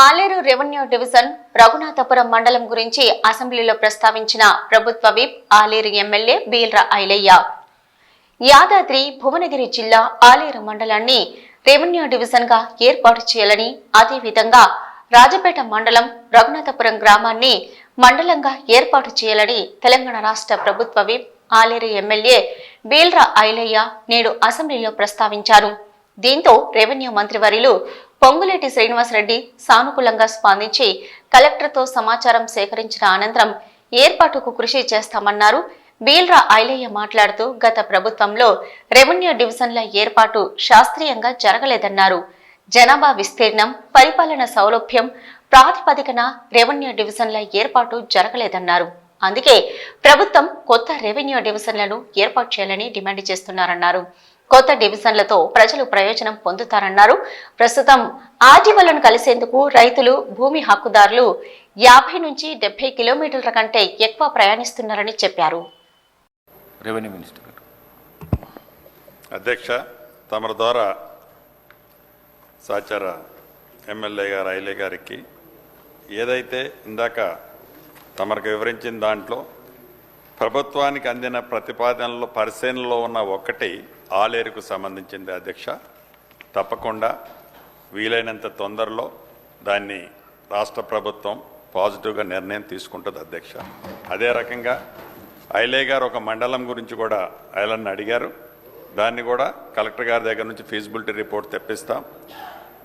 Aleru revenue division Raghunathapuram మండలం గురించి అసెంబ్లీలో ప్రస్తావించిన ప్రభుత్వ విప్ ఆలేరు ఎమ్మెల్యే బీల్రా ఐలయ్య యాదాద్రి భువనగిరి జిల్లా ఆలేరు మండలాన్ని రెవెన్యూ డివిజన్ గా ఏర్పాటు చేయాలని అదేవిధంగా రాజపేట మండలం రఘునాథపురం గ్రామాన్ని మండలంగా ఏర్పాటు చేయాలని తెలంగాణ రాష్ట్ర ప్రభుత్వ విప్ ఆలేరు ఎమ్మెల్యే బీల్రా ఐలయ్య నేడు అసెంబ్లీలో ప్రస్తావించారు. దీంతో రెవెన్యూ మంత్రివర్యులు పొంగులేటి శ్రీనివాసరెడ్డి సానుకూలంగా స్పందించి కలెక్టర్తో సమాచారం సేకరించిన అనంతరం ఏర్పాటుకు కృషి చేస్తామన్నారు. బీల్రా ఐలయ్య మాట్లాడుతూ గత ప్రభుత్వంలో రెవెన్యూ డివిజన్ల ఏర్పాటు శాస్త్రీయంగా జరగలేదన్నారు. జనాభా విస్తీర్ణం, పరిపాలన సౌలభ్యం ప్రాతిపదికన రెవెన్యూ డివిజన్ల ఏర్పాటు జరగలేదన్నారు. అందుకే ప్రభుత్వం కొత్త రెవెన్యూ డివిజన్లను ఏర్పాటు చేయాలని డిమాండ్ చేస్తున్నారన్నారు. కొత్త డివిజన్లతో ప్రజలు ప్రయోజనం పొందుతారన్నారు. ప్రస్తుతం ఆర్డీఓలను కలిసేందుకు రైతులు, భూమి హక్కుదారులు 50 నుంచి 70 కిలోమీటర్ల కంటే ఎక్కువ ప్రయాణిస్తున్నారని చెప్పారు. రెవెన్యూ మినిస్టర్ అధ్యక్ష, తమరి ద్వారా సహచర ఎమ్మెల్యే గారు ఐలే గారికి ఏదైతే ఇందాక తమకు వివరించిన దాంట్లో ప్రభుత్వానికి అందిన ప్రతిపాదనలో పరిశీలనలో ఉన్న ఒకటి ఆలేరుకు సంబంధించింది. అధ్యక్ష, తప్పకుండా వీలైనంత తొందరలో దాన్ని రాష్ట్ర ప్రభుత్వం పాజిటివ్గా నిర్ణయం తీసుకుంటుంది. అధ్యక్ష, అదే రకంగా ఐలే గారు ఒక మండలం గురించి కూడా ఐలన్ని అడిగారు. దాన్ని కూడా కలెక్టర్ గారి దగ్గర నుంచి ఫీజిబిలిటీ రిపోర్ట్ తెప్పిస్తాం.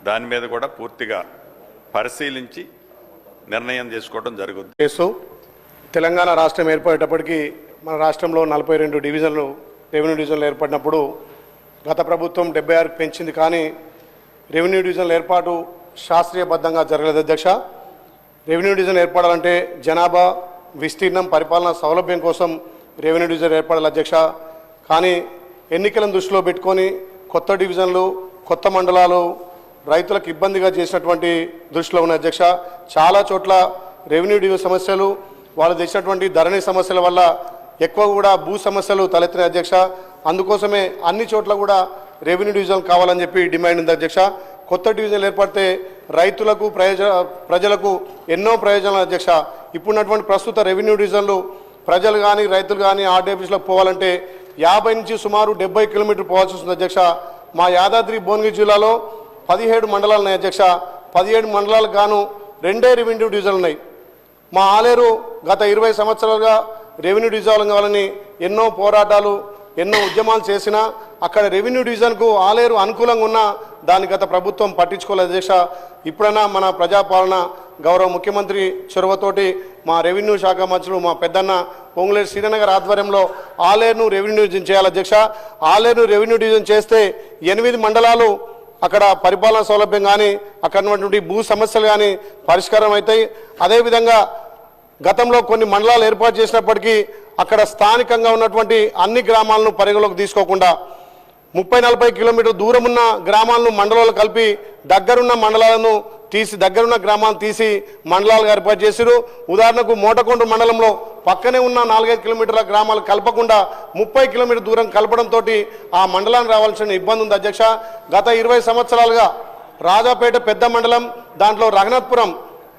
దాని మీద కూడా పూర్తిగా పరిశీలించి నిర్ణయం తీసుకోవడం జరుగుతుంది. తెలంగాణ రాష్ట్రం ఏర్పడేటప్పటికీ మన రాష్ట్రంలో 42 డివిజన్లు రెవెన్యూ డివిజన్లు ఏర్పడినప్పుడు గత ప్రభుత్వం 76 పెంచింది. కానీ రెవెన్యూ డివిజన్ల ఏర్పాటు శాస్త్రీయబద్ధంగా జరగలేదు. అధ్యక్ష, రెవెన్యూ డివిజన్ ఏర్పడాలంటే జనాభా విస్తీర్ణం, పరిపాలన సౌలభ్యం కోసం రెవెన్యూ డివిజన్ ఏర్పడాలి. అధ్యక్ష, కానీ ఎన్నికలను దృష్టిలో పెట్టుకొని కొత్త డివిజన్లు, కొత్త మండలాలు రైతులకు ఇబ్బందిగా చేసినటువంటి దృష్టిలో ఉన్న. అధ్యక్ష, చాలా చోట్ల రెవెన్యూ డివిజన్ సమస్యలు, వాళ్ళు తెచ్చినటువంటి ధరణి సమస్యల వల్ల ఎక్కువ కూడా భూ సమస్యలు తలెత్తినాయి. అధ్యక్ష, అందుకోసమే అన్ని చోట్ల కూడా రెవెన్యూ డివిజన్ కావాలని చెప్పి డిమాండ్ ఉంది. అధ్యక్ష, కొత్త డివిజన్లు ఏర్పడితే రైతులకు, ప్రజలకు ఎన్నో ప్రయోజనాలు. అధ్యక్ష, ఇప్పుడున్నటువంటి ప్రస్తుత రెవెన్యూ డివిజన్లు ప్రజలు కానీ రైతులు కానీ ఆర్డీఓలకు పోవాలంటే 50 నుంచి సుమారు 70 కిలోమీటర్లు పోవాల్సి వస్తుంది. అధ్యక్ష, మా యాదాద్రి భువనగిరి జిల్లాలో 17 మండలాలు ఉన్నాయి. అధ్యక్ష, 17 మండలాలకు గాను 2 రెవెన్యూ డివిజన్లు ఉన్నాయి. మా ఆలేరు గత 20 సంవత్సరాలుగా రెవెన్యూ డివిజన్ కావాలని ఎన్నో పోరాటాలు, ఎన్నో ఉద్యమాలు చేసినా అక్కడ రెవెన్యూ డివిజన్కు ఆలేరు అనుకూలంగా ఉన్నా దాని గత ప్రభుత్వం పట్టించుకోలేదు. అధ్యక్ష, ఇప్పుడైనా మన ప్రజాపాలన గౌరవ ముఖ్యమంత్రి చొరవతోటి మా రెవెన్యూ శాఖ మంత్రులు మా పెద్దన్న పొంగులేటి శ్రీనివాసరెడ్డి గారి ఆధ్వర్యంలో ఆలేరును రెవెన్యూ డివిజన్ చేయాలి. అధ్యక్ష, ఆలేరును రెవెన్యూ డివిజన్ చేస్తే 8 మండలాలు అక్కడ పరిపాలన సౌలభ్యం కానీ అక్కడ ఉన్నటువంటి భూ సమస్యలు కానీ పరిష్కారం అవుతాయి. అదేవిధంగా గతంలో కొన్ని మండలాలు ఏర్పాటు చేసినప్పటికీ అక్కడ స్థానికంగా ఉన్నటువంటి అన్ని గ్రామాలను పరిగణలోకి తీసుకోకుండా 30-40 కిలోమీటర్ల దూరం ఉన్న గ్రామాలను మండలాలు కలిపి దగ్గరున్న మండలాలను తీసి, దగ్గరున్న గ్రామాలను తీసి మండలాలుగా ఏర్పాటు చేశారు. ఉదాహరణకు మోటకొండ మండలంలో పక్కనే ఉన్న 4-5 కిలోమీటర్ల గ్రామాలు కలపకుండా 30 కిలోమీటర్ దూరం కలపడంతో ఆ మండలానికి రావాల్సిన ఇబ్బంది ఉంది. అధ్యక్ష, గత 20 సంవత్సరాలుగా రాజాపేట పెద్ద మండలం, దాంట్లో రఘునాథపురం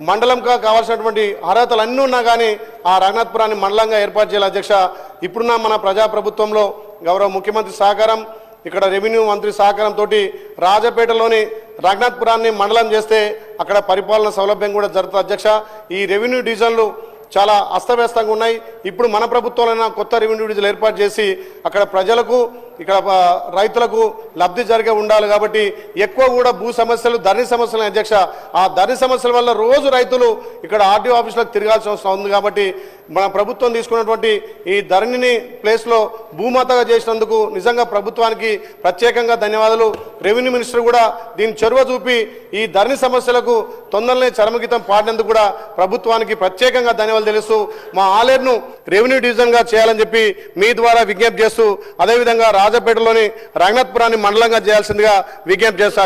మండలంగా కావాల్సినటువంటి అర్హతలు అన్నీ ఉన్నా కానీ ఆ రఘునాథపురాన్ని మండలంగా ఏర్పాటు చేయాలి. అధ్యక్ష, ఇప్పుడున్న మన ప్రజాప్రభుత్వంలో గౌరవ ముఖ్యమంత్రి సహకారం, ఇక్కడ రెవెన్యూ మంత్రి సహకారంతో రాజపేటలోని రఘునాథపురాన్ని మండలం చేస్తే అక్కడ పరిపాలన సౌలభ్యం కూడా జరుగుతుంది. అధ్యక్ష, ఈ రెవెన్యూ డివిజన్లు చాలా అస్తవ్యస్తంగా ఉన్నాయి. ఇప్పుడు మన ప్రభుత్వంలో కొత్త రెవెన్యూ డివిజన్లు ఏర్పాటు చేసి అక్కడ ప్రజలకు, ఇక్కడ రైతులకు లబ్ధి జరిగే ఉండాలి. కాబట్టి ఎక్కువ కూడా భూ సమస్యలు, ధరణి సమస్యలు. అధ్యక్ష, ఆ ధరణి సమస్యల వల్ల రోజు రైతులు ఇక్కడ ఆర్డీఓ ఆఫీసులకు తిరగాల్సిన అవసరం ఉంది. కాబట్టి మన ప్రభుత్వం తీసుకున్నటువంటి ఈ ధరణిని ప్లేస్లో భూమాతగా చేసినందుకు నిజంగా ప్రభుత్వానికి ప్రత్యేకంగా ధన్యవాదాలు. రెవెన్యూ మినిస్టర్ కూడా దీని చొరవ చూపి ఈ ధరణి సమస్యలకు తొందరనే చరమగీతం పాడినందుకు కూడా ప్రభుత్వానికి ప్రత్యేకంగా ధన్యవాదాలు తెలుస్తూ మా ఆలేరును రెవెన్యూ డివిజన్గా చేయాలని చెప్పి మీ ద్వారా విజ్ఞప్తి చేస్తూ, అదేవిధంగా రాజపేటలోని రఘునాథపురాన్ని మండలంగా చేయాల్సిందిగా విజ్ఞప్తి చేస్తా.